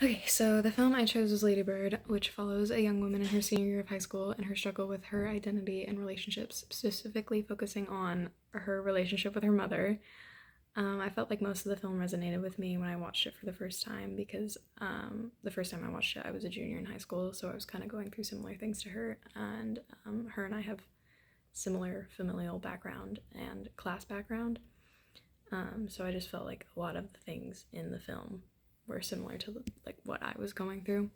Okay, so the film I chose was Lady Bird, which follows a young woman in her senior year of high school and her struggle with her identity and relationships, specifically focusing on her relationship with her mother. I felt like most of the film resonated with me when I watched it for the first time because the first time I watched it, I was a junior in high school, so I was kind of going through similar things to her, and her and I have similar familial background and class background. So I just felt like a lot of the things in the film were similar to like what I was going through.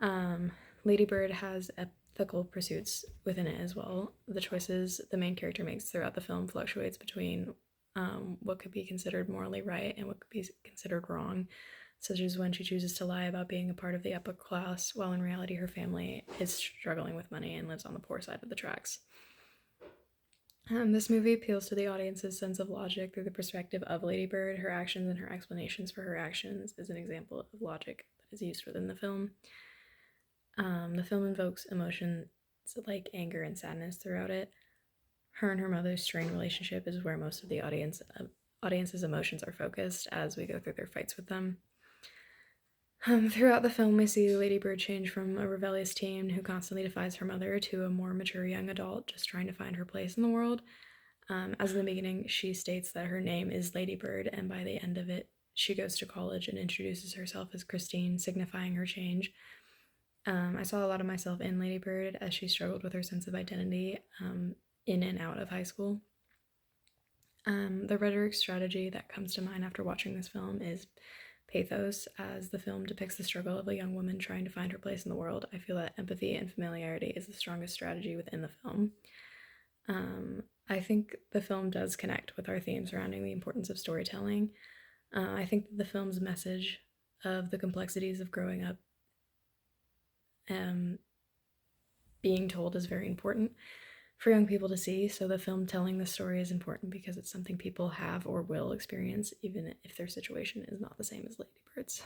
Um, Lady Bird has ethical pursuits within it as well. The choices the main character makes throughout the film fluctuates between what could be considered morally right and what could be considered wrong, such as when she chooses to lie about being a part of the upper class, while in reality her family is struggling with money and lives on the poor side of the tracks. This movie appeals to the audience's sense of logic through the perspective of Lady Bird. Her actions and her explanations for her actions is an example of logic that is used within the film. The film invokes emotions like anger and sadness throughout it. Her and her mother's strained relationship is where most of the audience's emotions are focused as we go through their fights with them. Throughout the film, we see Lady Bird change from a rebellious teen who constantly defies her mother to a more mature young adult just trying to find her place in the world. As in the beginning, she states that her name is Lady Bird, and by the end of it, she goes to college and introduces herself as Christine, signifying her change. I saw a lot of myself in Lady Bird as she struggled with her sense of identity in and out of high school. The rhetoric strategy that comes to mind after watching this film is pathos, as the film depicts the struggle of a young woman trying to find her place in the world. I feel that empathy and familiarity is the strongest strategy within the film. I think the film does connect with our theme surrounding the importance of storytelling. I think that the film's message of the complexities of growing up um, being told is very important for young people to see. So the film telling the story is important because it's something people have or will experience, even if their situation is not the same as Lady Bird's.